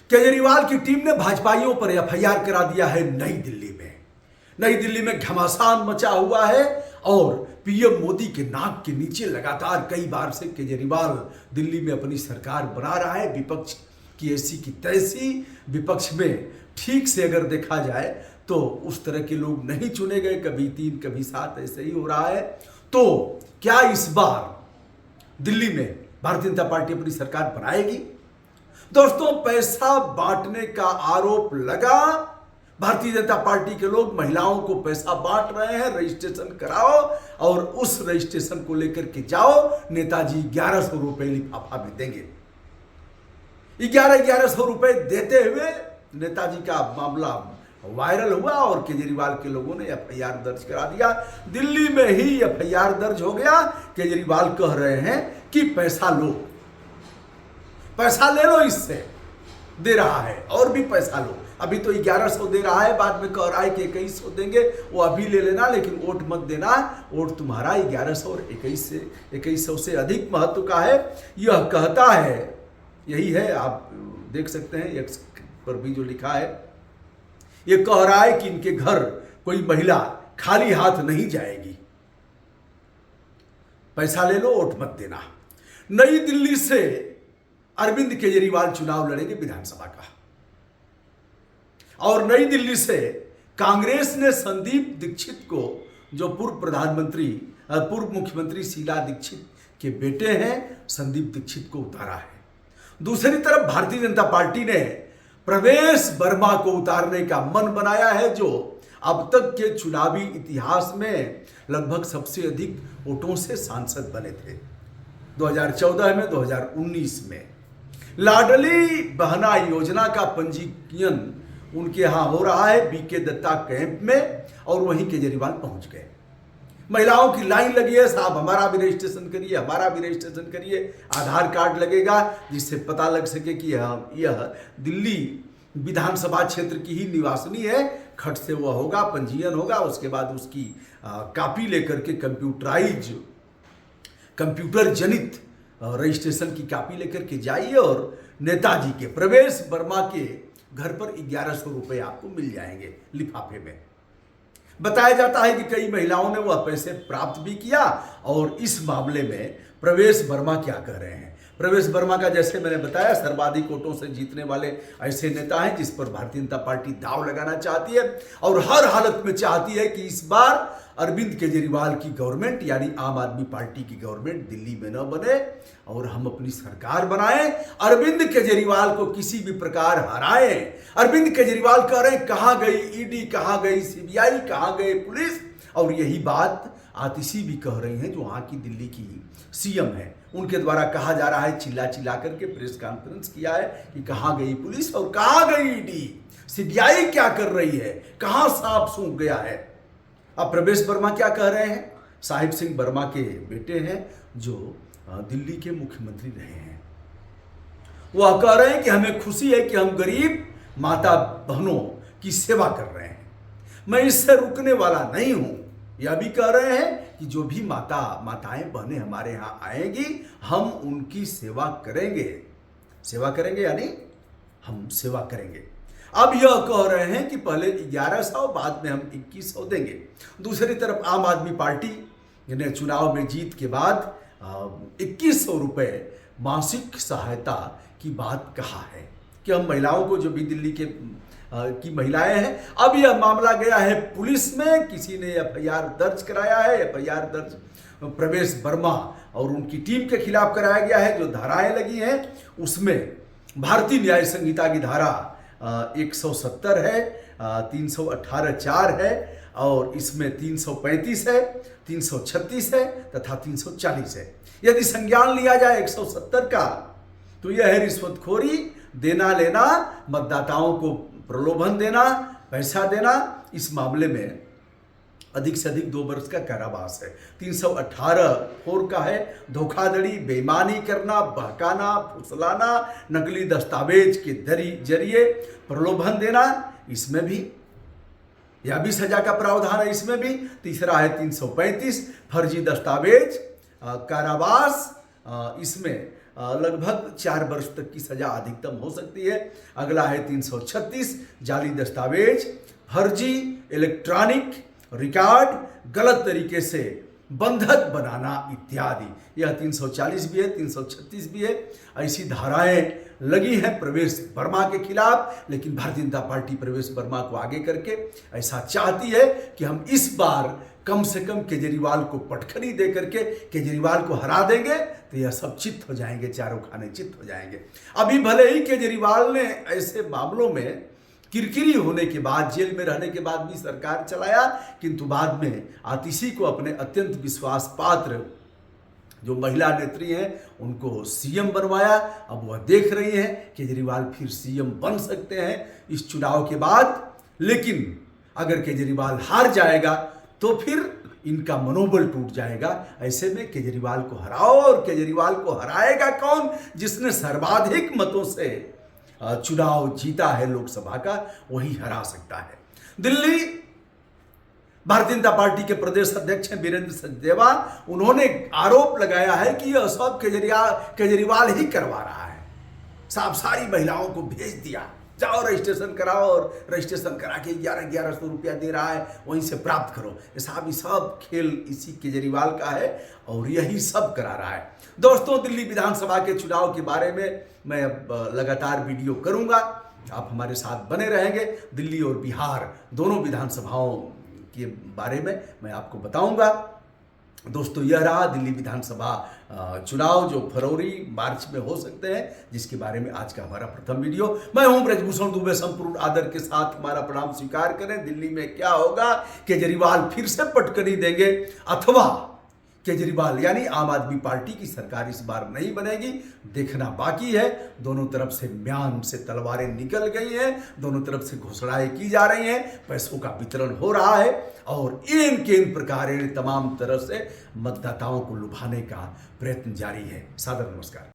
केजरीवाल की टीम ने भाजपाइयों पर एफआईआर करा दिया है नई दिल्ली में। नई दिल्ली में घमासान मचा हुआ है और पीएम मोदी के नाक के नीचे लगातार कई बार से केजरीवाल दिल्ली में अपनी सरकार बना रहा है। विपक्ष की ऐसी की तैसी, विपक्ष में ठीक से अगर देखा जाए तो उस तरह के लोग नहीं चुने गए, कभी 3 कभी 7 ऐसे ही हो रहा है। तो क्या इस बार दिल्ली में भारतीय जनता पार्टी अपनी सरकार बनाएगी? दोस्तों, पैसा बांटने का आरोप लगा। भारतीय जनता पार्टी के लोग महिलाओं को पैसा बांट रहे हैं, रजिस्ट्रेशन कराओ और उस रजिस्ट्रेशन को लेकर के जाओ, नेताजी 1100 रुपए लिफाफा में देंगे। 1100 रुपए देते हुए नेताजी का मामला वायरल हुआ और केजरीवाल के लोगों ने एफआईआर दर्ज करा दिया। दिल्ली में ही एफआईआर दर्ज हो गया। केजरीवाल कह रहे हैं कि पैसा लो, पैसा ले लो, इससे दे रहा है और भी पैसा लो। अभी तो 1100 दे रहा है, बाद में कह रहा है कि 2100 देंगे, वो अभी ले लेना, लेकिन वोट मत देना। वोट तुम्हारा 1100 और 2100 से अधिक महत्व का है, यह कहता है। यही है, आप देख सकते हैं एक्स पर भी जो लिखा है, ये कह रहा है कि इनके घर कोई महिला खाली हाथ नहीं जाएगी। पैसा ले लो, वोट मत देना। नई दिल्ली से अरविंद केजरीवाल चुनाव लड़ेंगे विधानसभा का, और नई दिल्ली से कांग्रेस ने संदीप दीक्षित को, जो पूर्व मुख्यमंत्री शीला दीक्षित के बेटे हैं, संदीप दीक्षित को उतारा है। दूसरी तरफ भारतीय जनता पार्टी ने प्रवेश वर्मा को उतारने का मन बनाया है, जो अब तक के चुनावी इतिहास में लगभग सबसे अधिक वोटों से सांसद बने थे। 2014 में, 2019 में लाडली बहना योजना का पंजीयन उनके यहां हो रहा है बीके दत्ता कैंप में, और वहीं केजरीवाल पहुंच गए। महिलाओं की लाइन लगी है, साहब हमारा भी रजिस्ट्रेशन करिए, हमारा भी रजिस्ट्रेशन करिए। आधार कार्ड लगेगा जिससे पता लग सके कि यह दिल्ली विधानसभा क्षेत्र की ही निवासिनी है। खट से वह होगा, पंजीयन होगा, उसके बाद उसकी कॉपी लेकर के कंप्यूटर जनित रजिस्ट्रेशन की कॉपी लेकर के जाइए और नेताजी के प्रवेश वर्मा के घर पर 1100 रुपए आपको मिल जाएंगे लिफाफे में। बताया जाता है कि कई महिलाओं ने वह पैसे प्राप्त भी किया। और इस मामले में प्रवेश वर्मा क्या कह रहे हैं? प्रवेश वर्मा का, जैसे मैंने बताया, सर्वाधिक वोटों से जीतने वाले ऐसे नेता हैं जिस पर भारतीय जनता पार्टी दांव लगाना चाहती है और हर हालत में चाहती है कि इस बार अरविंद केजरीवाल की गवर्नमेंट, यानी आम आदमी पार्टी की गवर्नमेंट दिल्ली में न बने और हम अपनी सरकार बनाएं। अरविंद केजरीवाल को किसी भी प्रकार हराएं। अरविंद केजरीवाल कह रहे हैं, कहां गई ईडी, कहां गई सीबीआई, कहां गए पुलिस? और यही बात आतिशी भी कह रही हैं, जो वहां की दिल्ली की सीएम है। उनके द्वारा कहा जा रहा है, चिल्ला चिल्ला करके प्रेस कॉन्फ्रेंस किया है कि कहां गई पुलिस और कहां गई ईडी, सीबीआई क्या कर रही है, कहां सांप सूंघ गया है। अब प्रवेश वर्मा क्या कह रहे हैं? साहिब सिंह वर्मा के बेटे हैं, जो दिल्ली के मुख्यमंत्री रहे हैं। वह कह रहे हैं कि हमें खुशी है कि हम गरीब माता बहनों की सेवा कर रहे हैं, मैं इससे रुकने वाला नहीं हूं। यह भी कह रहे हैं कि जो भी माताएं बहनें हमारे यहां आएंगी, हम उनकी सेवा करेंगे। सेवा करेंगे यानी हम सेवा करेंगे। अब यह कह रहे हैं कि पहले 1100, बाद में हम 2100 देंगे। दूसरी तरफ आम आदमी पार्टी ने चुनाव में जीत के बाद 2100 रुपए मासिक सहायता की बात कहा है कि हम महिलाओं को, जो भी दिल्ली की महिलाएं हैं, अब यह मामला गया है पुलिस में। किसी ने एफआईआर दर्ज कराया है। एफआईआर दर्ज प्रवेश वर्मा और उनकी टीम के खिलाफ कराया गया है। जो धाराएं लगी हैं उसमें भारतीय न्याय संहिता की धारा 170 है, 318(4) है, और इसमें 335 है, 336 है तथा 340 है। यदि संज्ञान लिया जाए 170 का, तो यह है रिश्वतखोरी, देना लेना, मतदाताओं को प्रलोभन देना, पैसा देना। इस मामले में अधिक से अधिक 2 वर्ष का कारावास है। 318(4) का है धोखाधड़ी, बेईमानी करना, बहकाना, फुसलाना, नकली दस्तावेज के जरिए प्रलोभन देना, इसमें भी यह भी सजा का प्रावधान है। इसमें भी तीसरा है 335 फर्जी दस्तावेज, कारावास। इसमें लगभग 4 वर्ष तक की सजा अधिकतम हो सकती है। अगला है 336 जाली दस्तावेज, फर्जी इलेक्ट्रॉनिक रिकॉर्ड, गलत तरीके से बंधक बनाना इत्यादि। यह 340 भी है, 336 भी है। ऐसी धाराएं लगी हैं प्रवेश वर्मा के खिलाफ, लेकिन भारतीय जनता पार्टी प्रवेश वर्मा को आगे करके ऐसा चाहती है कि हम इस बार कम से कम केजरीवाल को पटखनी दे करके केजरीवाल को हरा देंगे तो यह सब चित्त हो जाएंगे, चारों खाने चित्त हो जाएंगे। अभी भले ही केजरीवाल ने ऐसे मामलों में किरकिरी होने के बाद, जेल में रहने के बाद भी सरकार चलाया, किंतु बाद में आतिशी को अपने अत्यंत विश्वास पात्र जो महिला नेत्री हैं उनको सीएम बनवाया। अब वह देख रही हैं केजरीवाल फिर सीएम बन सकते हैं इस चुनाव के बाद। लेकिन अगर केजरीवाल हार जाएगा तो फिर इनका मनोबल टूट जाएगा। ऐसे में केजरीवाल को हराओ, और केजरीवाल को हराएगा कौन? जिसने सर्वाधिक मतों से चुनाव जीता है लोकसभा का, वही हरा सकता है। दिल्ली भारतीय जनता पार्टी के प्रदेश अध्यक्ष हैं वीरेंद्र सचदेवा, उन्होंने आरोप लगाया है कि यह सब केजरीवाल ही करवा रहा है। सारी महिलाओं को भेज दिया, जाओ रजिस्ट्रेशन कराओ, और रजिस्ट्रेशन करा के 1100 रुपया दे रहा है, वहीं से प्राप्त करो। ये सब खेल इसी केजरीवाल का है और यही सब करा रहा है। दोस्तों, दिल्ली विधानसभा के चुनाव के बारे में मैं अब लगातार वीडियो करूंगा, आप हमारे साथ बने रहेंगे। दिल्ली और बिहार दोनों विधानसभाओं के बारे में मैं आपको बताऊंगा। दोस्तों, यह रहा दिल्ली विधानसभा चुनाव जो फरवरी मार्च में हो सकते हैं, जिसके बारे में आज का हमारा प्रथम वीडियो। मैं हूं ब्रजभूषण दुबे, संपूर्ण आदर के साथ हमारा प्रणाम स्वीकार करें। दिल्ली में क्या होगा? केजरीवाल फिर से पटकनी देंगे, अथवा केजरीवाल यानी आम आदमी पार्टी की सरकार इस बार नहीं बनेगी, देखना बाकी है। दोनों तरफ से म्यान से तलवारें निकल गई हैं, दोनों तरफ से घोषणाएं की जा रही हैं, पैसों का वितरण हो रहा है, और इन प्रकार तमाम तरह से मतदाताओं को लुभाने का प्रयत्न जारी है। सादर नमस्कार।